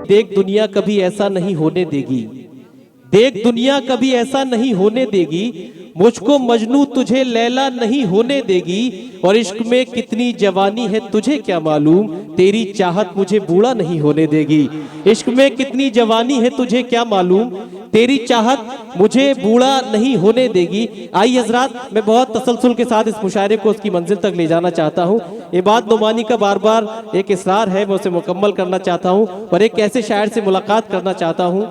देख दुनिया कभी ऐसा नहीं होने देगी, देख दुनिया कभी ऐसा नहीं होने देगी, मुझको मजनू तुझे लैला नहीं होने देगी। और इश्क में कितनी जवानी है तुझे क्या मालूम, तेरी चाहत मुझे बूढ़ा नहीं होने देगी। इश्क में कितनी जवानी है तुझे क्या मालूम, तेरी चाहत मुझे बूढ़ा नहीं होने देगी। आई हजरात, मैं बहुत तसलसल के साथ इस मुशायरे को उसकी मंजिल तक ले जाना चाहता हूँ। इबाद नुमानी का बार बार एक इसरार है, मैं उसे मुकम्मल करना चाहता हूँ और एक ऐसे शायर से मुलाकात करना चाहता हूँ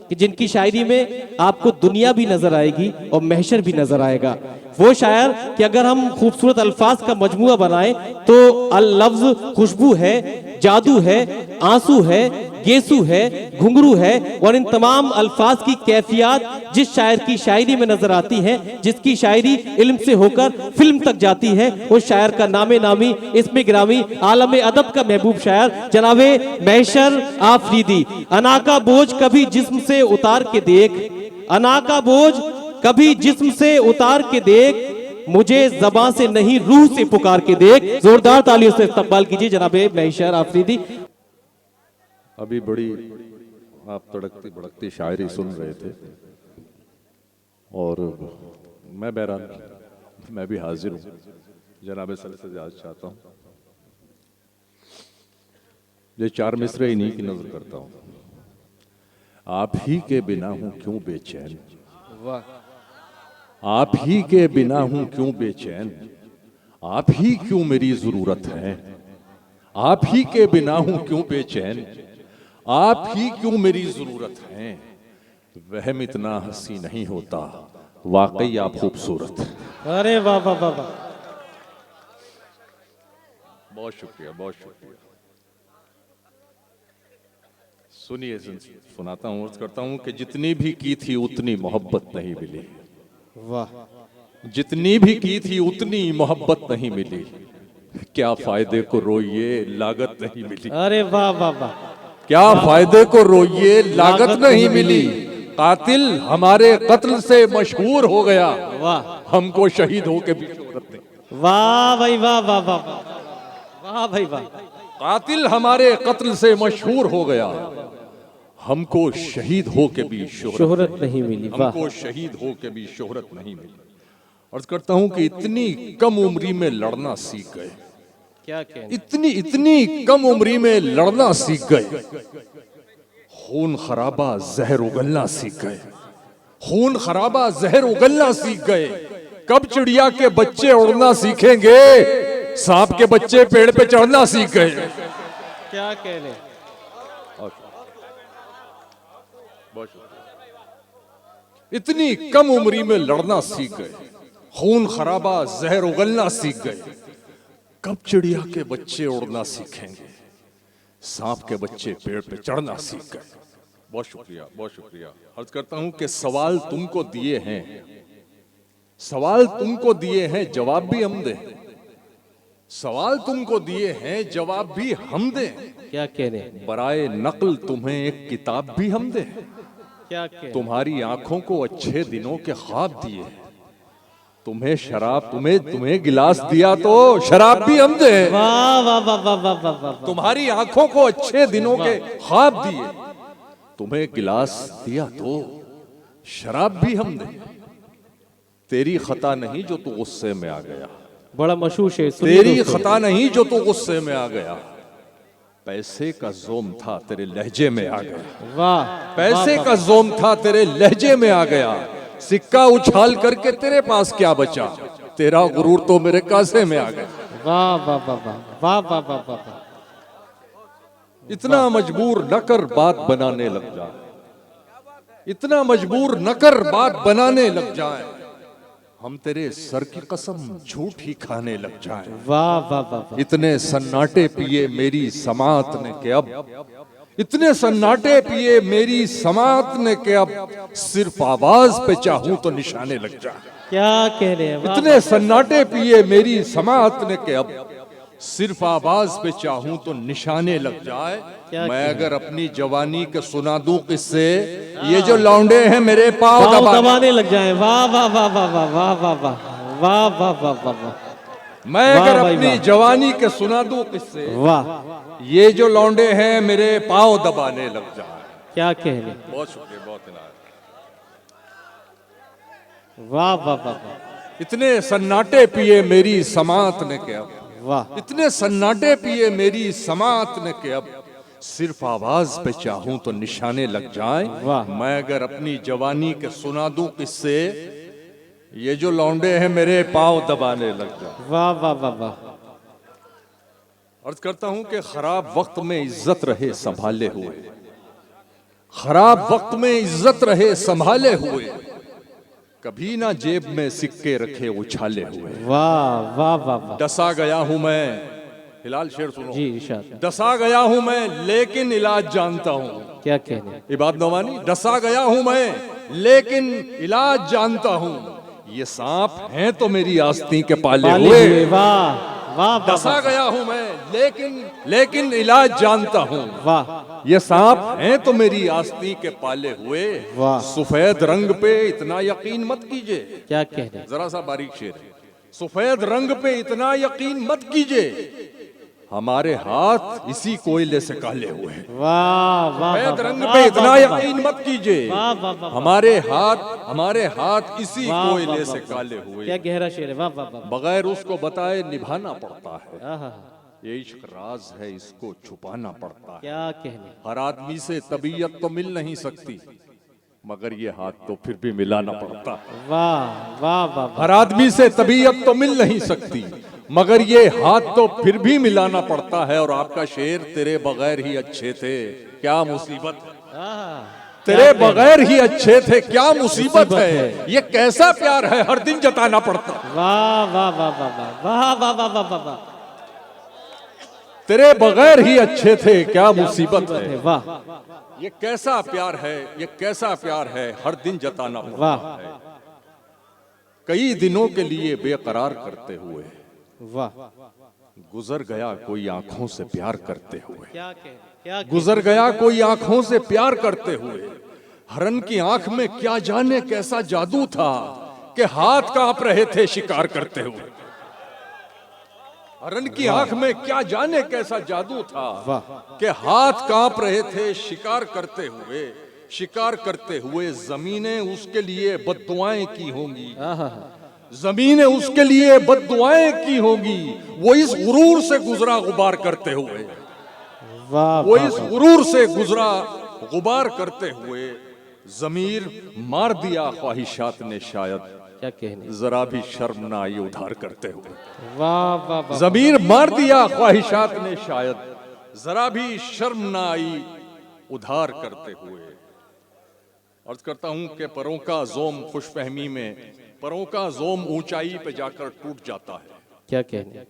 कि जिनकी शायरी में आपको दुनिया भी नजर आएगी और महशर भी नजर आएगा। वो शायर कि अगर हम खूबसूरत अल्फाज का मजमुआ बनाएं तो अल लफ्ज खुशबू है, जादू है, आंसू है, गेसू है, घुंघरू है और इन तमाम अल्फाज की कैफियत जिस शायर की शायरी में नजर आती है, जिसकी शायरी इल्म से होकर फिल्म तक जाती है, उस शायर का नामे नामी इसमें गिरामी आलम अदब का महबूब शायर जनाबे महशर आफरीदी। अना का बोझ कभी जिस्म से उतार के देख, अना का बोझ कभी जिस्म से उतार के देख, मुझे ज़बान से नहीं रूह से पुकार के देख। जोरदार तालियों से इस्तकबाल कीजिए जनाबे महशर आफरीदी। अभी बड़ी आप तड़कती भड़कती शायरी सुन रहे थे और मैं बहरहाल मैं भी हाजिर हूँ, जनाब सर से इजाज़त चाहता हूँ। ये चार मिसरे इन्हीं की नजर करता हूँ। आप ही के बिना हूँ क्यों बेचैन, आप ही के बिना हूँ क्यों बेचैन, आप ही क्यों मेरी जरूरत है, आप ही के बिना हूँ क्यों बेचैन, आप ही क्यों मेरी जरूरत है। वहम इतना हंसी नहीं होता, वाकई आप खूबसूरत। अरे वाह वाह वाह वाह, बहुत शुक्रिया, बहुत शुक्रिया। सुनिए, सुनाता हूँ, अर्ज करता हूँ कि जितनी भी की थी उतनी मोहब्बत नहीं मिली, वाह, जितनी भी की थी उतनी मोहब्बत नहीं मिली, क्या फायदे को रोइए लागत नहीं मिली। अरे वाह वाह वाह, क्या फायदे को रोइए लागत नहीं मिली, कातिल हमारे कत्ल से मशहूर हो गया, वाह, हमको शहीद होके भी शोहरत नहीं। वाह भाई वाह वाह वाह वाह भाई वाह, कातिल हमारे कत्ल से मशहूर हो गया, हमको शहीद होके भी शोहरत नहीं मिली। वाह, हमको शहीद होके भी शोहरत नहीं मिली। अर्ज करता हूं कि इतनी कम उम्री में लड़ना सीख गए, क्या कहने, इतनी कम उम्री में लड़ना सीख गए, खून खराबा जहर उगलना सीख गए, खून खराबा जहर उगलना सीख गए। कब चिड़िया के बच्चे उड़ना सीखेंगे, सांप के बच्चे पेड़ पे चढ़ना सीख गए। क्या कहने, इतनी कम उम्री में लड़ना सीख गए, खून खराबा जहर उगलना सीख गए। कब चिड़िया के बच्चे उड़ना सीखेंगे, सांप के बच्चे पेड़ पे चढ़ना सीख गए। बहुत शुक्रिया, बहुत शुक्रिया। अर्ज करता हूं कि सवाल तुमको दिए हैं, सवाल तुमको दिए हैं, जवाब भी हम दें, सवाल तुमको दिए हैं, जवाब भी हम दें। क्या कहने, बराए नकल तुम्हें एक किताब भी हम दें, क्या कहने, तुम्हारी आंखों को अच्छे दिनों के ख्वाब दिए, तुम्हें शराब तुम्हें गिलास दिया तो शराब भी हम दें। वाह वाह वाह वाह वाह वाह वाह, तुम्हारी आंखों को अच्छे दिनों के ख्वाब दिए, तुम्हें गिलास दिया तो शराब भी हम दें। तेरी खता नहीं जो तू गुस्से में आ गया, बड़ा मशहूर शेर, तेरी खता नहीं जो तू गुस्से में आ गया, पैसे का जोम था तेरे लहजे में आ गया, वाह, पैसे का जोम था तेरे लहजे में आ गया, सिक्का उछाल करके तेरे पास क्या बचा, तेरा गुरूर तो मेरे कासे में आ गया। वाह वाह वाह वाह वाह वाह वाह वाह, इतना मजबूर न कर बात बनाने लग जाए, इतना मजबूर न कर बात बनाने लग जाए, हम तेरे सर की कसम झूठ ही खाने लग जाए। वाह वाह वाह, इतने सन्नाटे पिए मेरी समात ने के अब, इतने सन्नाटे पिए मेरी समात ने के अब, सिर्फ आवाज पे चाहूं तो निशाने लग जाए। क्या कहने, इतने सन्नाटे पिए मेरी समात ने के अब, सिर्फ आवाज पे चाहूं तो निशाने लग जाए। मैं अगर अपनी जवानी के सुना दूं किससे, ये जो लौंडे हैं मेरे पाँव दबाने लग जाए। वाह वाह वाह वाह वाह वाह वाह वाह वाह वाह वाह वाह, मैं वाह अगर भाई अपनी वाह। जवानी के सुना दूं किससे, वाह, ये जो लौंडे हैं मेरे पांव दबाने लग जाए। क्या कहने। बहुत शुक्रिया, बहुत इनायत। वाह वाह वाह वाह इतने सन्नाटे पिए मेरी समात ने के अब, वाह, इतने सन्नाटे पिए मेरी समात ने के अब, सिर्फ आवाज पे चाहूं तो निशाने लग जाएं। वाह। मैं अगर अपनी जवानी के सुना दूं किससे, ये जो लौंडे हैं मेरे पांव दबाने लग जाएं। वाह वाह वाह वाह, अर्ज करता हूं कि खराब वक्त में इज्जत रहे संभाले हुए, खराब वक्त में इज्जत रहे संभाले हुए, कभी ना जेब में सिक्के रखे उछाले हुए। वाह वाह वाह वाह। डसा गया हूं मैं, हिलाल शेर सुनो। जी इरशाद। डसा गया हूं मैं लेकिन इलाज जानता हूं। क्या कहने। ये बात नौमानी, डसा गया हूं मैं लेकिन इलाज जानता हूं। ये सांप हैं तो मेरी आस्तीन के पाले पाले हुए। हुए। वाह वाह वाह डसा वाह, गया हूं मैं लेकिन इलाज जानता हूं। वाह ये सांप हैं तो मेरी आस्तीन के पाले हुए। वाह। सफेद रंग पे इतना यकीन मत कीजिए, क्या कहने। जरा सा बारीक शेर है। सफेद रंग पे इतना यकीन मत कीजिए, हमारे हाथ इसी कोयले से काले हुए। वाह वाह सफेद वाह, रंग वाह, पे वाह, इतना वाह, वाह, यकीन मत कीजिए, वाह वाह वाह, हमारे हाथ इसी वाह, वाह, कोयले वाह, से वाह। काले क्या हुए। गहरा शेर है। वाह वाह वाह। बगैर उसको बताए निभाना पड़ता है। आहा, ये इश्क राज है, इसको छुपाना पड़ता है। क्या कहने। हर आदमी से तबीयत तो मिल नहीं सकती, मगर ये हाथ तो फिर भी मिलाना पड़ता है। वाह वाह वाह वाह, हर आदमी से तबीयत तो मिल नहीं सकती, मगर ये हाथ तो फिर भी मिलाना पड़ता है। और आपका शेर तेरे बगैर ही अच्छे थे, क्या मुसीबत है। आहा, तेरे क्या कहने। बगैर ही अच्छे थे, क्या मुसीबत मुसीबत है। है। ये कैसा प्यार है, हर दिन जताना पड़ता है। वाह वाह वाह वाह वाह वाह वाह वाह वाह वाह, तेरे बगैर ही अच्छे थे, क्या मुसीबत है। वाह ये कैसा प्यार है, ये कैसा प्यार है, हर दिन जताना पड़ता वाह है। कई दिनों के लिए बेकरार करते हुए वाह, गुजर गया कोई आंखों से प्यार करते हुए। क्या कहने। क्या कहने। गुजर गया कोई आंखों से प्यार करते हुए। हरन की आंख में क्या जाने कैसा जादू था कि हाथ कांप रहे थे शिकार करते हुए। हरन की आंख में क्या जाने कैसा जादू था वाह। कि हाथ कांप रहे थे शिकार करते हुए। शिकार करते हुए जमीनें उसके लिए बद्दुआएं की होंगी, आहा, जमीनें उसके लिए बद्दुआएं की होंगी। वो इस गुरूर से गुजरा गुबार करते हुए, वाह वो वाह, इस गुरूर से गुजरा गुबार करते हुए। जमीर मार दिया ख्वाहिशात ने शायद, क्या कहने। जरा भी शर्म ना आई उधार करते हुए। वाह वाह वाह, जमीर मार दिया ख्वाहिशात ने शायद, जरा भी शर्म ना आई उधार करते हुए। अर्ज करता हूं कि परों का जोम खुशफहमी में, परों का जोम ऊंचाई पे जाकर टूट जाता है। क्या कहने।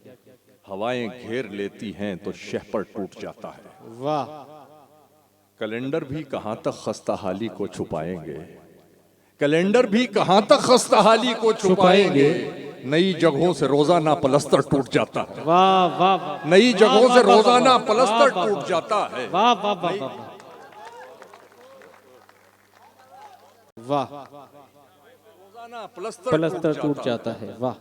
हवाएं घेर लेती हैं तो शह पर टूट जाता है। वाह, कैलेंडर भी कहां तक खस्ताहाली को छुपाएंगे, कैलेंडर भी कहां तक खस्ताहाली को छुपाएंगे। नई जगहों से रोजाना पलस्तर टूट जाता है, वाह वाह वाह, नई जगहों वाह, से वाह, रोजाना वाह, पलस्तर वाह, टूट वाह, जाता है। वाह वाह वाह वाह वाह, रोजाना पलस्तर पलस्तर टूट जाता है। वाह,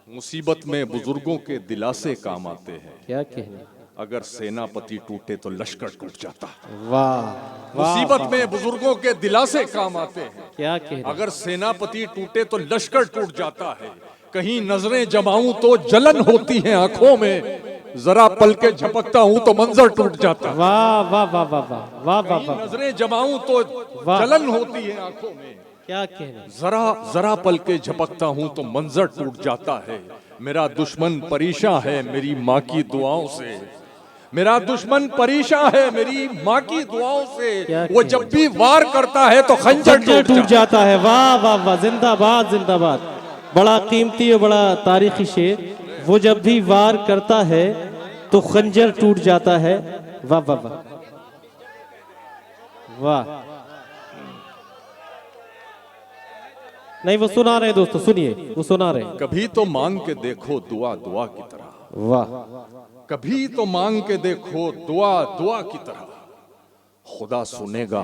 मुसीबत में बुजुर्गों के दिलासे काम आते हैं। क्या कहने। अगर सेनापति टूटे तो लश्कर टूट जाता है। वाह वाह, मुसीबत में बुजुर्गों के दिलासे काम आते हैं। क्या कहने। अगर सेनापति टूटे तो लश्कर टूट जाता है। कहीं नजरें जमाऊं तो जलन होती है आंखों में, जरा पल के झपकता हूं तो मंजर टूट जाता है। वाह वाह वाह वाह वाह वाह वाह कहीं वाह, नजरें जमाऊं तो वाह। जलन होती है आंखों में, क्या कहने। जरा जरा पल के झपकता हूं तो मंजर टूट जाता है। मेरा दुश्मन परेशान है मेरी माँ की दुआओं से, मेरा दुश्मन परेशान है मेरी माँ की दुआओं से। क्या वो कहने। जब भी वार करता है तो खंजर खंजर टूट टूट जाता जाता है। वाह वाह वाह, जिंदाबाद जिंदाबाद। बड़ा कीमती और बड़ा तारीखी शेर। वो जब भी वार करता है तो खंजर टूट जाता है। वाह वाह वाह वाह। नहीं, वो सुना रहे दोस्तों, सुनिए, वो सुना रहे। कभी तो मांग के देखो दुआ दुआ की तरह, वाह, कभी तो मांग के देखो दुआ दुआ की तरह। खुदा सुनेगा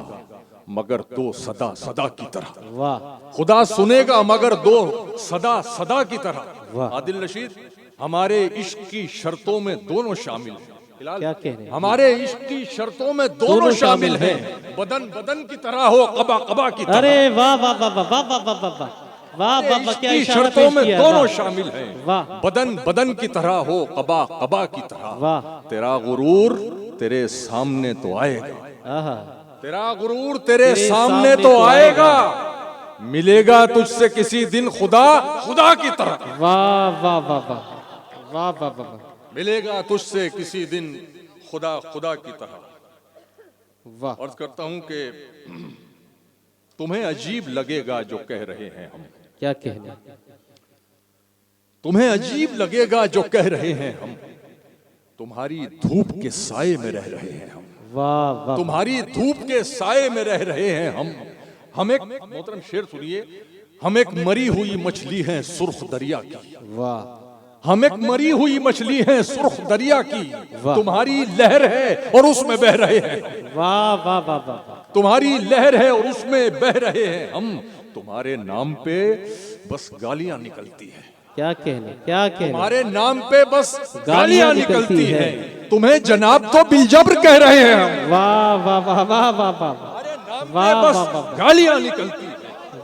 मगर दो सदा सदा की तरह, वाह, खुदा सुनेगा मगर दो सदा सदा की तरह। वाह। आदिल रशीद, हमारे इश्क की शर्तों में दोनों शामिल हैं। हिलाल, क्या कह रहे हैं? हमारे इश्क की शर्तों में दोनों शामिल हैं। बदन बदन की तरह हो, कबा कबा की तरह। अरे वाह वाह वाह वाह वाह वाह वाह वाह वाह वाह वाह वाह, क्या की इशारा शर्तों पेश में किया, दोनों वाह। शामिल हैं। वाह। बदन बदन की तरह हो, कबा कबा की तरह। वाह। तेरा गुरूर तेरे सामने तो आएगा, आहा, तेरा गुरूर तेरे तेरे सामने तो आएगा। मिलेगा तुझसे किसी दिन खुदा खुदा की तरह। वाह वाह वाह वाह वाह वाह वाह वाह मिलेगा तुझसे किसी दिन खुदा खुदा की तरह। वाह। अर्ज करता हूं कि तुम्हें अजीब लगेगा जो कह रहे हैं हम, क्या कहना, तुम्हें अजीब लगेगा जो कह रहे हैं हम, तुम्हारी धूप के साए में रह रहे हैं हम, वाह वाह, तुम्हारी धूप के साए में रह रहे हैं हम एक मोहतरम शेर सुनिए, हम एक मरी हुई मछली हैं सुर्ख दरिया की, वाह हम एक मरी हुई मछली हैं सुर्ख दरिया की, वाह। तुम्हारी लहर है और उसमें बह रहे हैं, वाह वाह वाह वाह वाह, तुम्हारी लहर है और उसमें बह रहे हैं हम, तुम्हारे नाम पे बस गालियां निकलती है, क्या कहने, क्या कहने, तुम्हारे नाम पे बस गालियां गालियां निकलती निकलती है। हैं, तुम्हें जनाब तो बिलजब्र कह रहे हैं हम, वाह वाह वाह वाह वाह वाह, तुम्हारे नाम पे वाह बस वाह वाह, गालियां निकलती हैं,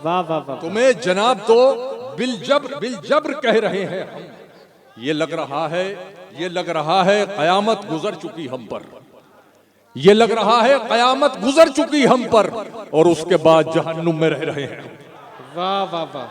वाह वाह वाह, तुम्हें जनाब तो बिलजब्र कह रहे हैं हम। ये लग रहा है कयामत गुजर चुकी हम पर, ये लग रहा है कयामत गुजर चुकी हम पर, और उसके बाद जहन्नुम में रह रहे हैं। वाह वाह वाह।